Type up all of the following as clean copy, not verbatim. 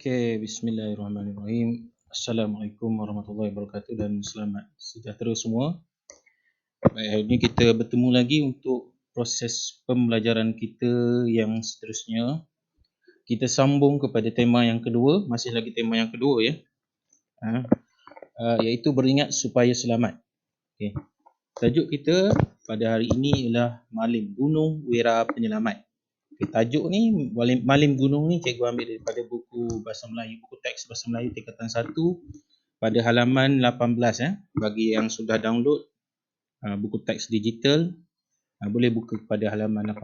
Okey, bismillahirrahmanirrahim. Assalamualaikum warahmatullahi wabarakatuh dan selamat sejahtera semua. Baik, hari ini kita bertemu lagi untuk proses pembelajaran kita yang seterusnya. Kita sambung kepada tema yang kedua, masih lagi tema yang kedua ya. Iaitu beringat supaya selamat. Okey. Tajuk kita pada hari ini ialah Malim Gunung Wira Penyelamat. Tajuk ni Malim Gunung ni cikgu ambil daripada buku Bahasa Melayu, buku teks Bahasa Melayu tingkatan 1 pada halaman 18 Bagi yang sudah download buku teks digital, boleh buka pada halaman 18.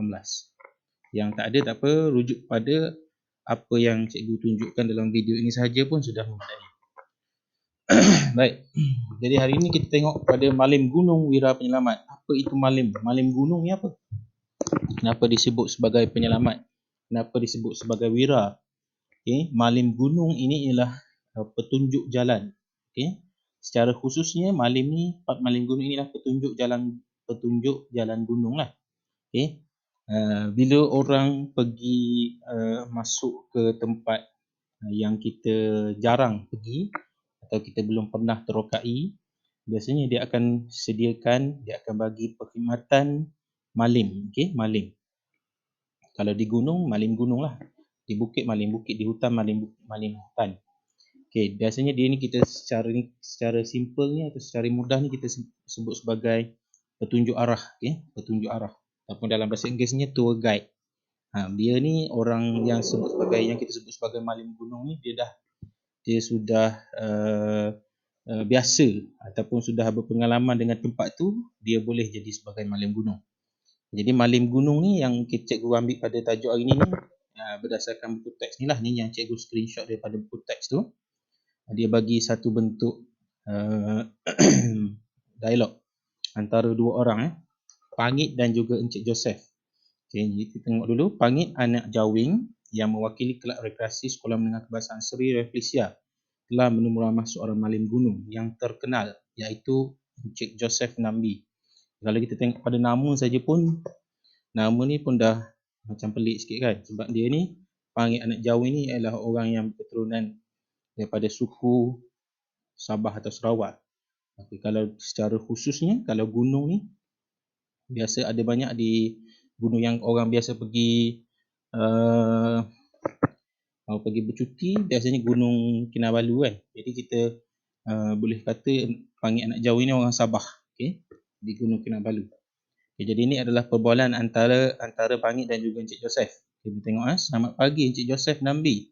Yang tak ada tak apa, rujuk pada apa yang cikgu tunjukkan dalam video ini sahaja pun sudah memadai. Baik. Jadi hari ini kita tengok pada Malim Gunung Wira Penyelamat. Apa itu Malim? Malim Gunung ni apa? Kenapa disebut sebagai penyelamat? Kenapa disebut sebagai wira? Okey, Malim Gunung ini ialah petunjuk jalan. Okey. Secara khususnya Malim Gunung inilah petunjuk jalan gunung lah. Okey. Bila orang pergi masuk ke tempat yang kita jarang pergi atau kita belum pernah terokai, biasanya dia akan bagi perkhidmatan malim. Okey, malim. Kalau di gunung, malim gunung lah. Di bukit, malim bukit. Di hutan, malim hutan. Okey, biasanya dia ni kita secara simple ni atau secara mudah ni kita sebut sebagai petunjuk arah. Okey, petunjuk arah. Ataupun dalam bahasa Inggerisnya tour guide. Dia ni orang yang kita sebut sebagai malim gunung ni, dia sudah biasa ataupun sudah berpengalaman dengan tempat tu, dia boleh jadi sebagai malim gunung. Jadi Malim Gunung ni yang cikgu ambil pada tajuk hari ni berdasarkan buku teks ni lah, ni yang cikgu screenshot daripada buku teks tu. Dia bagi satu bentuk dialog antara dua orang, Pangit dan juga Encik Joseph. Okay, kita tengok dulu. Pangit anak Jawing yang mewakili kelab rekreasi Sekolah Menengah Kebangsaan Seri Rafflesia telah menemu ramah seorang Malim Gunung yang terkenal, iaitu Encik Joseph Nambi. Kalau kita tengok pada nama saja pun, nama ni pun dah macam pelik sikit kan. Sebab dia ni, Pangit anak Jawing ni adalah orang yang keturunan daripada suku Sabah atau Sarawak. Tapi kalau secara khususnya, kalau gunung ni, biasa ada banyak di gunung yang orang biasa pergi pergi bercuti, biasanya Gunung Kinabalu kan. Jadi kita boleh kata Pangit anak Jawing ni orang Sabah, okay? Di Gunung Kinabalu. Okay, jadi ini adalah perbualan antara Pangit dan juga Encik Joseph. Kita tengok selamat pagi Encik Joseph Nambi.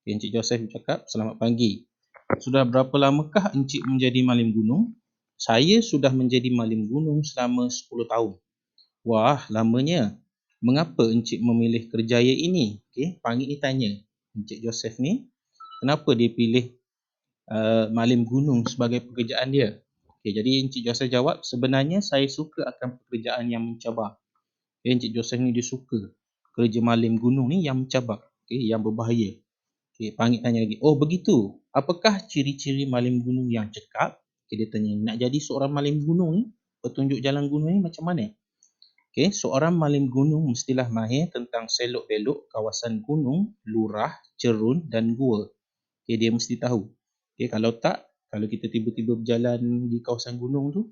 Okay, Encik Joseph cakap, selamat pagi. Sudah berapa lamakah Encik menjadi malim gunung? Saya sudah menjadi malim gunung selama 10 tahun. Wah, lamanya. Mengapa Encik memilih kerjaya ini? Okay, Pangit ni tanya Encik Joseph ni, kenapa dia pilih malim gunung sebagai pekerjaan dia? Okay, jadi Encik Joseph jawab, sebenarnya saya suka akan pekerjaan yang mencabar. Okay, Encik Joseph ni dia suka kerja malim gunung ni yang mencabar, yang berbahaya. Okay, Pangit tanya lagi, oh begitu, apakah ciri-ciri malim gunung yang cekap? Okay, dia tanya, nak jadi seorang malim gunung ni, petunjuk jalan gunung ni macam mana? Okay, seorang malim gunung mestilah mahir tentang selok-belok kawasan gunung, lurah, cerun dan gua. Okay, dia mesti tahu. Okay, kalau kita tiba-tiba berjalan di kawasan gunung tu,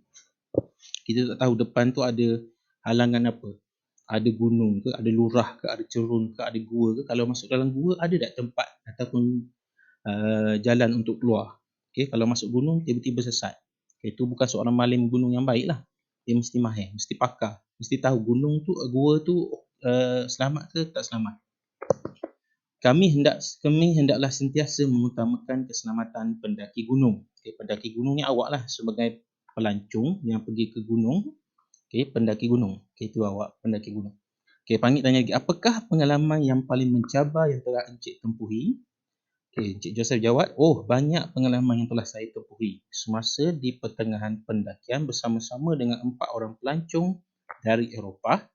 kita tak tahu depan tu ada halangan apa. Ada gunung ke, ada lurah ke, ada cerun ke, ada gua ke. Kalau masuk dalam gua, ada tak tempat ataupun jalan untuk keluar? Okay, kalau masuk gunung, tiba-tiba sesat. Okay, itu bukan seorang malim gunung yang baik lah. Dia mesti mahir, mesti pakar. Mesti tahu gunung tu, gua tu selamat ke tak selamat. Kami hendaklah sentiasa mengutamakan keselamatan pendaki gunung. Okay, pendaki gunung ni awak lah sebagai pelancong yang pergi ke gunung. Okay, pendaki gunung. Okay, itu awak pendaki gunung. Okay, Pangit tanya lagi, apakah pengalaman yang paling mencabar yang telah Encik tempuhi? Okay, Encik Joseph jawab, oh banyak pengalaman yang telah saya tempuhi. Semasa di pertengahan pendakian bersama-sama dengan 4 orang pelancong dari Eropah,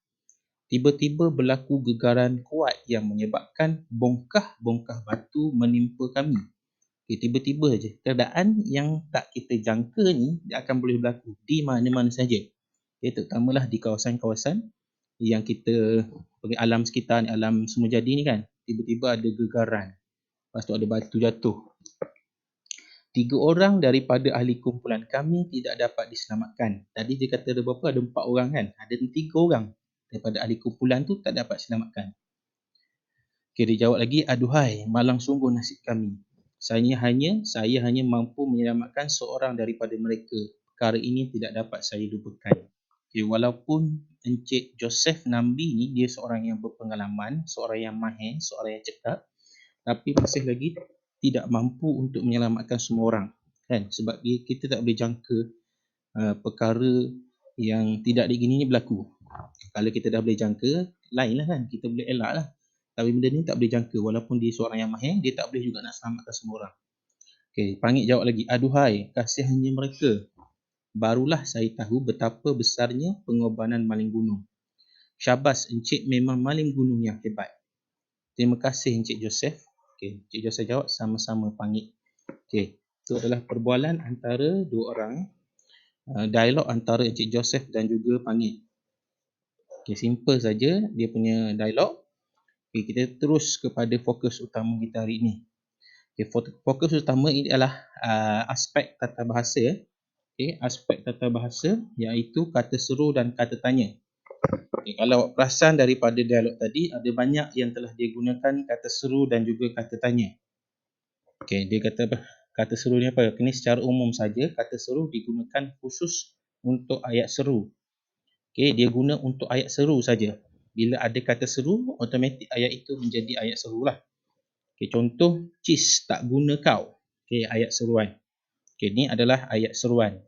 tiba-tiba berlaku gegaran kuat yang menyebabkan bongkah-bongkah batu menimpa kami. Okay, tiba-tiba saja. Keadaan yang tak kita jangka ni dia akan boleh berlaku di mana-mana saja. Okay, terutamalah di kawasan-kawasan yang kita alam sekitar ni, alam semua jadi ni kan. Tiba-tiba ada gegaran. Lepas tu ada batu jatuh. 3 orang daripada ahli kumpulan kami tidak dapat diselamatkan. Tadi dia kata ada berapa? Ada 4 orang kan? Ada 3 orang daripada ahli kumpulan tu tak dapat diselamatkan. Okay, dia jawab lagi, aduhai, malang sungguh nasib kami. Saya hanya mampu menyelamatkan seorang daripada mereka. Perkara ini tidak dapat saya lupakan. Okay, walaupun Encik Joseph Nambi ni dia seorang yang berpengalaman, seorang yang mahir, seorang yang cekap, tapi masih lagi tidak mampu untuk menyelamatkan semua orang, kan? Sebab kita tak boleh jangka perkara yang tidak digini ni berlaku. Kalau kita dah boleh jangka, lain lah kan, kita boleh elak lah. Tapi benda ni tak boleh jangka, walaupun dia seorang yang mahir, dia tak boleh juga nak selamatkan semua orang. Okay, Pangit jawab lagi, aduhai, kasihannya mereka. Barulah saya tahu betapa besarnya pengorbanan maling gunung. Syabas, Encik memang maling gunung yang hebat. Terima kasih Encik Joseph. Okay, Encik Joseph jawab, sama-sama Pangit. Okay, itu adalah perbualan antara 2 orang, dialog antara Encik Joseph dan juga Pangit. Okay, simple saja dia punya dialog. Okay, kita terus kepada fokus utama kita hari ini. Okay, fokus utama ini adalah aspek tata bahasa. Okay, aspek tata bahasa iaitu kata seru dan kata tanya. Okay, kalau perasan daripada dialog tadi, ada banyak yang telah digunakan kata seru dan juga kata tanya. Okay, dia kata apa? Kata seru ni apa? Ini secara umum saja, kata seru digunakan khusus untuk ayat seru. Okay, dia guna untuk ayat seru saja. Bila ada kata seru, automatik ayat itu menjadi ayat seru lah. Okay, contoh, cis tak guna kau. Okay, ayat seruan. Okay, ni adalah ayat seruan.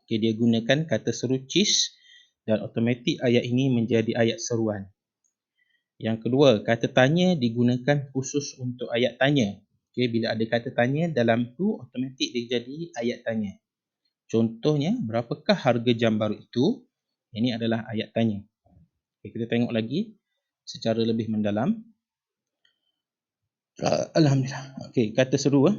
Okay, dia gunakan kata seru cis dan automatik ayat ini menjadi ayat seruan. Yang kedua, kata tanya digunakan khusus untuk ayat tanya. Okay, bila ada kata tanya dalam tu, automatik dia jadi ayat tanya. Contohnya, berapakah harga jam baru itu? Ini adalah ayat tanya. Okay, kita tengok lagi secara lebih mendalam. Alhamdulillah. Okay, kata seru.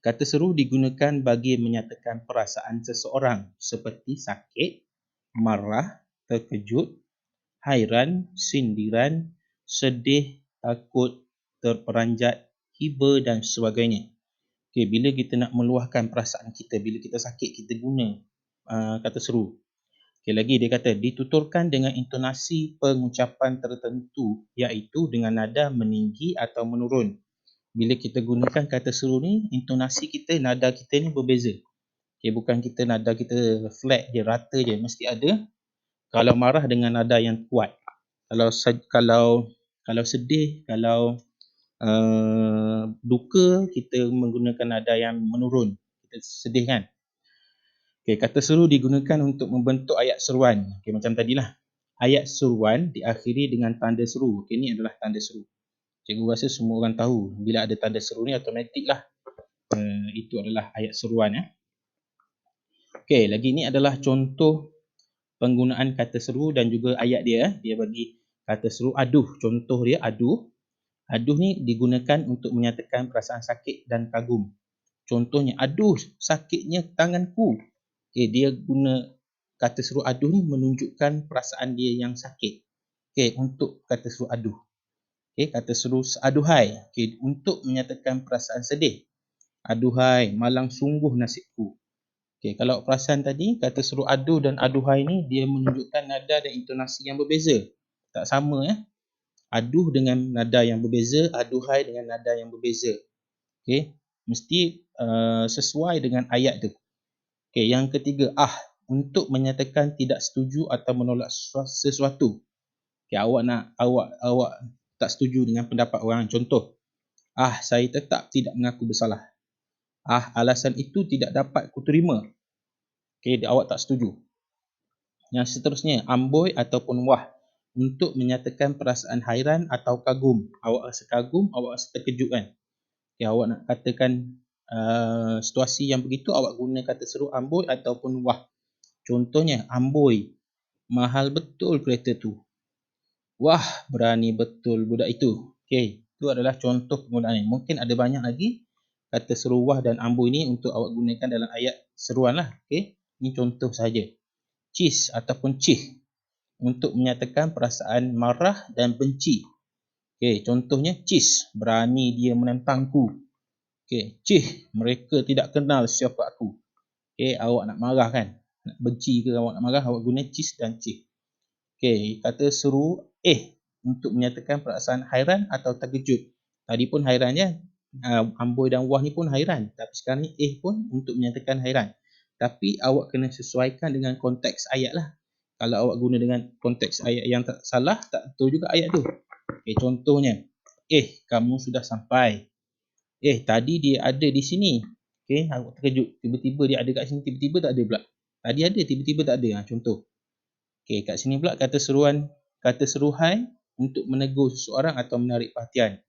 Kata seru digunakan bagi menyatakan perasaan seseorang seperti sakit, marah, terkejut, hairan, sindiran, sedih, takut, terperanjat, hiba dan sebagainya. Okay, bila kita nak meluahkan perasaan kita, bila kita sakit, kita guna kata seru. Okay, lagi dia kata, dituturkan dengan intonasi pengucapan tertentu, iaitu dengan nada meninggi atau menurun. Bila kita gunakan kata seru ni, intonasi kita, nada kita ni berbeza. Okay, bukan kita nada kita flat je, rata je, mesti ada. Kalau marah dengan nada yang kuat. Kalau sedih, kalau duka, kita menggunakan nada yang menurun. Kita sedih kan? Okay, kata seru digunakan untuk membentuk ayat seruan. Okay, macam tadilah. Ayat seruan diakhiri dengan tanda seru. Okay, ini adalah tanda seru. Cikgu rasa semua orang tahu. Bila ada tanda seru ni, automatik lah. Itu adalah ayat seruan. Okay, lagi ni adalah contoh penggunaan kata seru dan juga ayat dia. Dia bagi kata seru aduh. Contoh dia aduh. Aduh ni digunakan untuk menyatakan perasaan sakit dan kagum. Contohnya, aduh sakitnya tanganku. Okay, dia guna kata seru aduh ni menunjukkan perasaan dia yang sakit. Okay, untuk kata seru aduh. Okay, kata seru aduhai. Okay, untuk menyatakan perasaan sedih. Aduhai, malang sungguh nasibku. Okay, kalau perasan tadi, kata seru aduh dan aduhai ni dia menunjukkan nada dan intonasi yang berbeza. Tak sama ya. Aduh dengan nada yang berbeza, aduhai dengan nada yang berbeza. Okay, mesti sesuai dengan ayat tu. Okay, yang ketiga, untuk menyatakan tidak setuju atau menolak sesuatu. Okay, awak tak setuju dengan pendapat orang. Contoh, saya tetap tidak mengaku bersalah. Alasan itu tidak dapat kuterima. Okay, awak tak setuju. Yang seterusnya, amboi ataupun wah. Untuk menyatakan perasaan hairan atau kagum. Awak rasa kagum, awak rasa terkejut kan. Okay, awak nak katakan situasi yang begitu, awak guna kata seru amboi ataupun wah. Contohnya, amboi, mahal betul kereta tu. Wah, berani betul budak itu. Okay, itu adalah contoh penggunaan ini. Mungkin ada banyak lagi kata seru wah dan amboi ni untuk awak gunakan dalam ayat seruan lah. Okay, ini contoh saja. Cis ataupun cih untuk menyatakan perasaan marah dan benci. Okey, contohnya Cis, berani dia menentangku. Okey, Cih, mereka tidak kenal siapa aku. Okey, awak nak marah kan? Nak benci ke awak nak marah, awak guna Cis dan Cih. Okey, kata seru untuk menyatakan perasaan hairan atau terkejut. Tadi pun hairan je. Amboi dan Wah ni pun hairan. Tapi sekarang ni pun untuk menyatakan hairan. Tapi awak kena sesuaikan dengan konteks ayat lah. Kalau awak guna dengan konteks ayat yang tak salah, tak betul juga ayat tu. Okey, contohnya, kamu sudah sampai. Tadi dia ada di sini. Okey, awak terkejut. Tiba-tiba dia ada kat sini, tiba-tiba tak ada pula. Tadi ada, tiba-tiba tak ada. Contoh. Okey, kat sini pula kata seru hai untuk menegur seseorang atau menarik perhatian.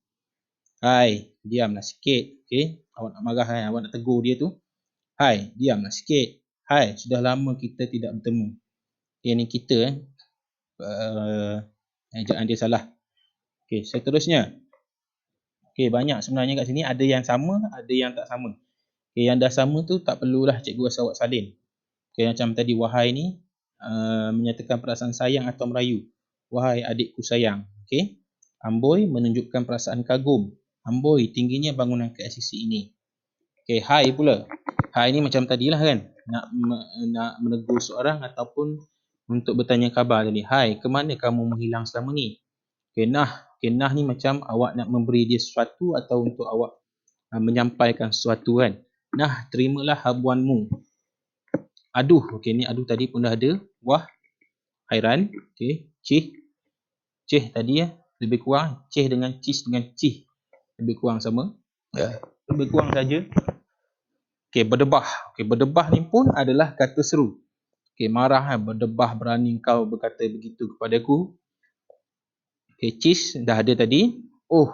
Hai, diamlah sikit. Okey, awak nak marah kan, awak nak tegur dia tu. Hai, diamlah sikit. Hai, sudah lama kita tidak bertemu. Ni kita ejaan dia salah. Okey, seterusnya. Okey, banyak sebenarnya kat sini, ada yang sama, ada yang tak sama. Okey, yang dah sama tu tak perlulah cikgu rasa awak salin. Okey, macam tadi wahai ni menyatakan perasaan sayang atau merayu. Wahai adikku sayang. Okey. Amboi menunjukkan perasaan kagum. Amboi tingginya bangunan KLCC ini. Okey, hai pula. Hai ni macam tadilah kan. Nak menegur seorang ataupun untuk bertanya khabar tadi. Hai, ke mana kamu menghilang selama ni? Okey, nah ni macam awak nak memberi dia sesuatu atau untuk awak menyampaikan sesuatu kan. Nah, terimalah habuanmu. Aduh, okey ni aduh tadi pun dah ada. Wah, hairan. Okey, Cih tadi lebih kurang Cih dengan Cis dengan Cih lebih kurang sama. Lebih kurang saja. Okey, berdebah. Okey, berdebah ni pun adalah kata seru. Okey, marah berdebah, berani kau berkata begitu kepadaku. Okey, Cis dah ada tadi. Oh.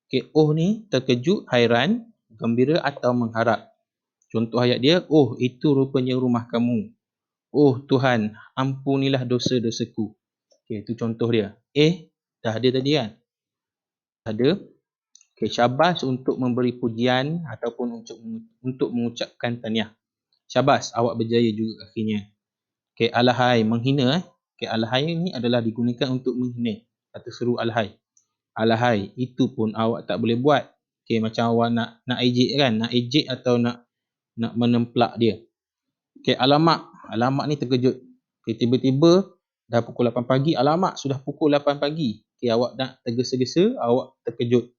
Okey, ni terkejut, hairan, gembira atau mengharap. Contoh ayat dia, oh itu rupanya rumah kamu. Oh Tuhan, ampunilah dosa-dosaku. Okey, itu contoh dia. Dah ada tadi kan? Ada. Okey, syabas untuk memberi pujian ataupun untuk mengucapkan tahniah. Syabas, awak berjaya juga akhirnya. Okey, alahai, menghina. Okey, alahai ni adalah digunakan untuk menghina. Kata seru alahai. Alahai, itu pun awak tak boleh buat. Okey, macam awak nak ejek kan? Nak ejek atau nak menemplak dia. Okey, alamak. Alamak ni terkejut. Okey, tiba-tiba dah pukul 8 pagi. Alamak, sudah pukul 8 pagi. Okey, awak nak tergesa-gesa, awak terkejut.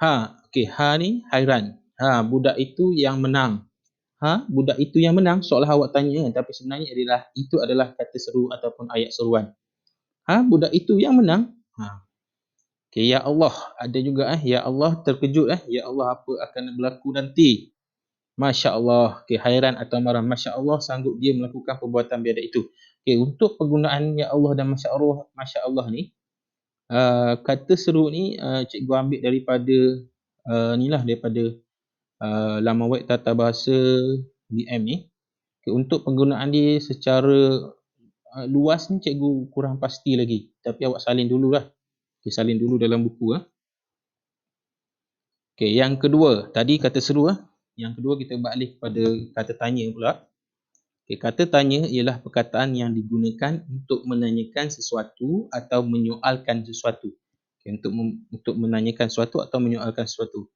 Okey, ni hairan. Budak itu yang menang. Budak itu yang menang, seolah awak tanya, tapi sebenarnya itu adalah kata seru ataupun ayat seruan. Budak itu yang menang. Okey, ya Allah, ada juga ya Allah terkejut ya Allah, apa akan berlaku nanti? Masya Allah. Okey, hairan atau marah. Masya Allah, sanggup dia melakukan perbuatan biadab itu. Okey, untuk penggunaan ya Allah dan Masya Allah ni, kata seru ni cikgu ambil daripada daripada laman web tata bahasa BM ni. Okay, untuk penggunaan dia secara luas ni cikgu kurang pasti lagi. Tapi awak salin dululah. Okay, salin dulu dalam buku. Okay, yang kedua, tadi kata seru. Yang kedua kita beralih kepada kata tanya pula. Okay, kata tanya ialah perkataan yang digunakan untuk menanyakan sesuatu atau menyoalkan sesuatu. Okay, untuk menanyakan sesuatu atau menyoalkan sesuatu.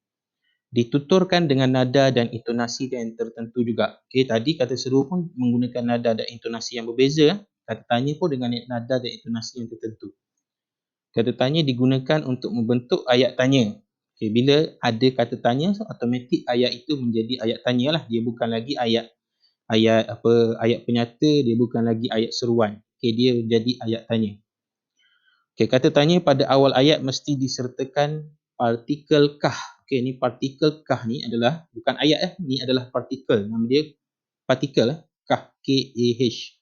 Dituturkan dengan nada dan intonasi yang tertentu juga. Okey, tadi kata seru pun menggunakan nada dan intonasi yang berbeza. Kata tanya pun dengan nada dan intonasi yang tertentu. Kata tanya digunakan untuk membentuk ayat tanya. Okey, bila ada kata tanya, automatik ayat itu menjadi ayat tanya lah. Dia bukan lagi ayat penyata, dia bukan lagi ayat seruan. Okey, dia jadi ayat tanya. Okey, kata tanya pada awal ayat mesti disertakan partikel kah. Okey, ni partikel kah ni adalah bukan ayat ni adalah partikel. Nama dia partikel kah, K-A-H.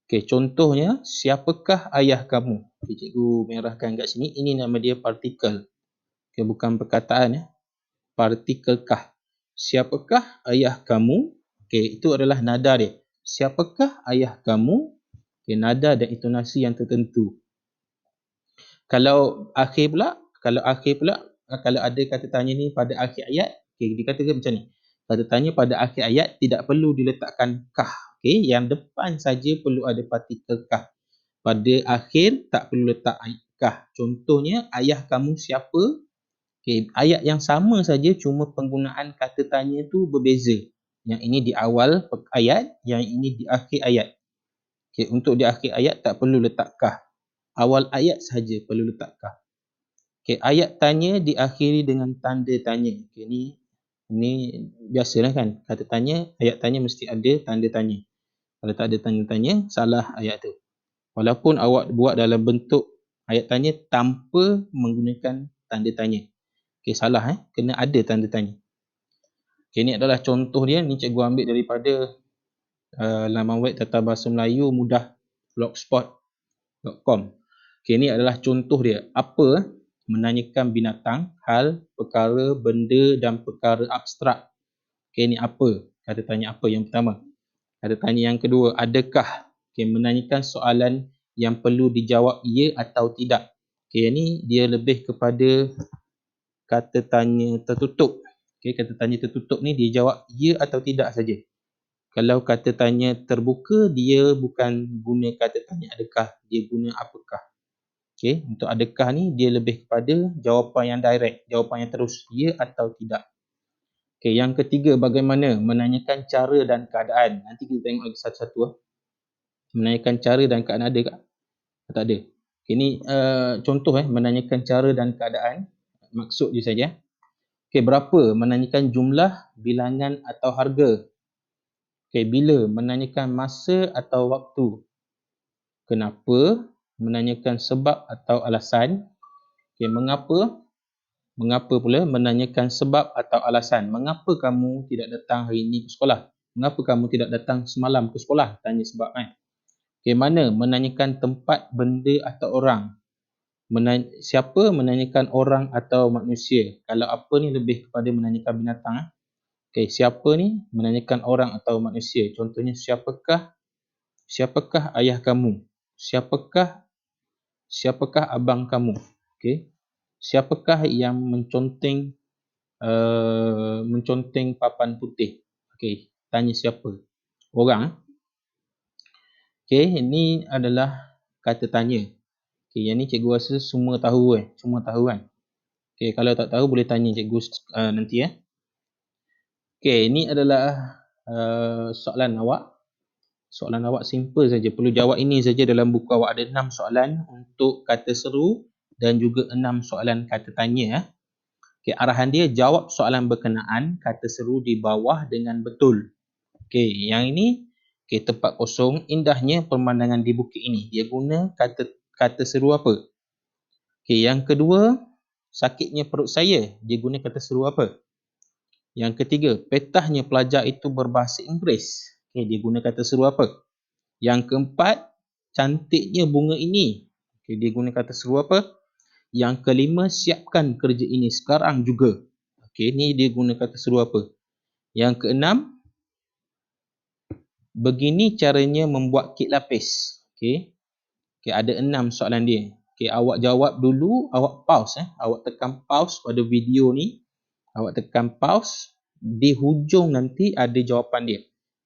Okey, contohnya siapakah ayah kamu? Okey, cikgu merahkan kat sini, ini nama dia partikel. Okey, bukan perkataan partikel kah. Siapakah ayah kamu? Okey, itu adalah nada dia. Siapakah ayah kamu? Okey, nada dan intonasi yang tertentu. Kalau akhir pula, kalau ada kata tanya ni pada akhir ayat, okey, dikatakan macam ni. Kata tanya pada akhir ayat tidak perlu diletakkan kah. Okey, yang depan saja perlu ada partikel kah. Pada akhir tak perlu letak letakkah? Contohnya, ayah kamu siapa? Okay, ayat yang sama saja, cuma penggunaan kata tanya tu berbeza. Yang ini di awal ayat, yang ini di akhir ayat. Okay, untuk di akhir ayat tak perlu letakkan. Awal ayat sahaja perlu letakkan. Okay, ayat tanya diakhiri dengan tanda tanya. Okay, ni biasalah kan. Kata tanya, ayat tanya mesti ada tanda tanya. Kalau tak ada tanda tanya, salah ayat tu. Walaupun awak buat dalam bentuk ayat tanya tanpa menggunakan tanda tanya. Okay, salah kena ada tanda tanya. Okay, ni adalah contoh dia. Ni cikgu ambil daripada laman web Tata Bahasa Melayu Mudah blogspot.com. Okay, ni adalah contoh dia. Apa? Menanyakan binatang, hal, perkara, benda dan perkara abstrak. Okay, ni apa? Kata tanya apa yang pertama. Kata tanya yang kedua, adakah? Okay, menanyakan soalan yang perlu dijawab ya atau tidak. Okay, ni dia lebih kepada kata tanya tertutup. Okay, kata tanya tertutup ni dia jawab ya atau tidak saja. Kalau kata tanya terbuka, dia bukan guna kata tanya adakah, dia guna apakah. Okay, untuk adakah ni dia lebih kepada jawapan yang direct, jawapan yang terus, ya atau tidak. Okay, yang ketiga, bagaimana? Menanyakan cara dan keadaan. Nanti kita tengok lagi satu-satu. Menanyakan cara dan keadaan ada tak? Tak ada. Okay, ni contoh menanyakan cara dan keadaan. Maksud dia saja. Okay, berapa? Menanyakan jumlah, bilangan atau harga. Okay, bila? Menanyakan masa atau waktu. Kenapa? Menanyakan sebab atau alasan. Okay, mengapa? Mengapa pula? Menanyakan sebab atau alasan. Mengapa kamu tidak datang hari ini ke sekolah? Mengapa kamu tidak datang semalam ke sekolah? Tanya sebab kan. Okay, mana? Menanyakan tempat, benda atau orang. Siapa? Menanyakan orang atau manusia. Kalau apa ni lebih kepada menanyakan binatang. Okay, siapa ni? Menanyakan orang atau manusia. Contohnya, siapakah ayah kamu? Siapakah abang kamu? Okay. Siapakah yang menconteng papan putih? Okay, tanya siapa? Orang. Okay, ini adalah kata tanya. Okay, yang ni cikgu rasa semua tahu kan. Okay, kalau tak tahu boleh tanya cikgu nanti Okay, ini adalah soalan awak. Soalan awak simple saja. Perlu jawab ini saja dalam buku awak. Ada 6 soalan untuk kata seru dan juga 6 soalan kata tanya. Okay, arahan dia jawab soalan berkenaan kata seru di bawah dengan betul. Okay, yang ini tempat kosong. Indahnya pemandangan di bukit ini. Dia guna kata seru apa? Okay, yang kedua, sakitnya perut saya. Dia guna kata seru apa? Yang ketiga, petahnya pelajar itu berbahasa Inggeris. Okay, dia guna kata seru apa? Yang keempat, cantiknya bunga ini. Okay, dia guna kata seru apa? Yang kelima, siapkan kerja ini sekarang juga. Okay, ni dia guna kata seru apa? Yang keenam, begini caranya membuat kek lapis. Okay, ada 6 soalan dia. Okay, awak jawab dulu, awak pause. Awak tekan pause pada video ni. Awak tekan pause. Di hujung nanti ada jawapan dia.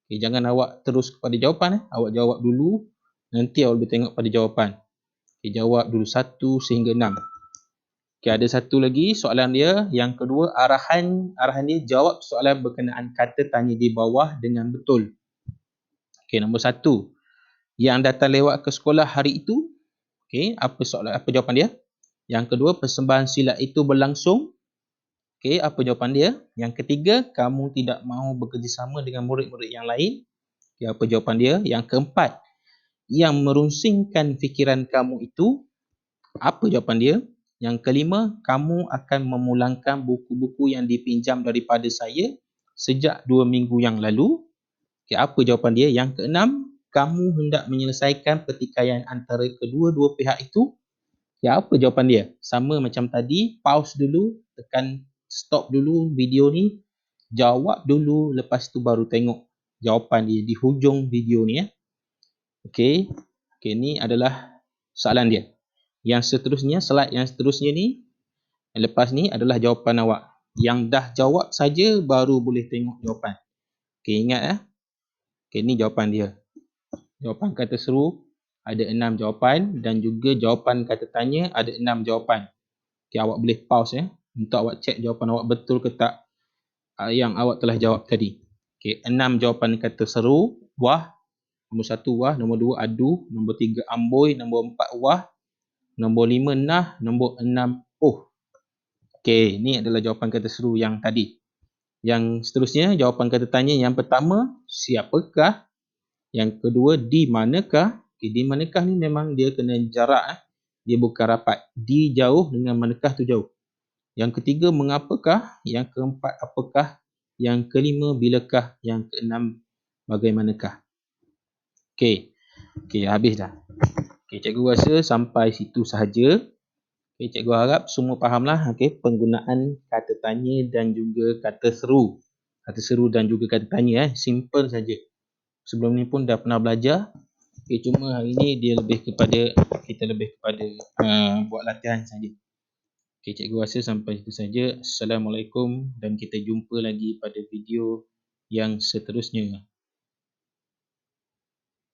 Okay, jangan awak terus kepada jawapan. Awak jawab dulu. Nanti awak boleh tengok pada jawapan. Okay, jawab dulu 1 sehingga 6. Okay, ada satu lagi soalan dia. Yang kedua, arahan dia jawab soalan berkenaan kata tanya di bawah dengan betul. Okay, nombor 1. Yang datang lewat ke sekolah hari itu. Okay, apa jawapan dia? Yang kedua, persembahan silat itu berlangsung. Okay, apa jawapan dia? Yang ketiga, kamu tidak mahu bekerjasama dengan murid-murid yang lain. Okay, apa jawapan dia? Yang keempat, yang merunsingkan fikiran kamu itu. Apa jawapan dia? Yang kelima, kamu akan memulangkan buku-buku yang dipinjam daripada saya sejak 2 minggu yang lalu. Okay, apa jawapan dia? Yang keenam, kamu hendak menyelesaikan pertikaian antara kedua-dua pihak itu. Ya, apa jawapan dia? Sama macam tadi, pause dulu, tekan stop dulu video ni, jawab dulu, lepas tu baru tengok jawapan dia di hujung video ni. Okey, ni adalah soalan dia. Yang seterusnya, slide yang seterusnya ni, lepas ni adalah jawapan awak. Yang dah jawab saja baru boleh tengok jawapan. Okey, ingat Okey, ni jawapan dia. Jawapan kata seru ada 6 jawapan dan juga jawapan kata tanya ada 6 jawapan. Okay, awak boleh pause untuk awak cek jawapan awak betul ke tak yang awak telah jawab tadi. Okay, 6 jawapan kata seru, wah. Nombor 1 wah, nombor 2 adu, nombor 3 amboi, nombor 4 wah, nombor 5 nah, nombor 6 oh. Okay, ni adalah jawapan kata seru yang tadi. Yang seterusnya, jawapan kata tanya yang pertama, siapakah? Yang kedua, di manakah? Okay, di manakah ni memang dia kena jarak. Dia bukan rapat. Di jauh dengan manakah tu jauh. Yang ketiga, mengapakah? Yang keempat, apakah? Yang kelima, bilakah? Yang keenam, bagaimanakah? Okay, habis dah. Okay, cikgu rasa sampai situ sahaja. Okay, cikgu harap semua fahamlah penggunaan kata tanya dan juga kata seru. Kata seru dan juga kata tanya simple saja. Sebelum ni pun dah pernah belajar. Okay, cuma hari ni dia kita lebih kepada buat latihan saja. Okay, cikgu rasa sampai situ saja. Assalamualaikum dan kita jumpa lagi pada video yang seterusnya.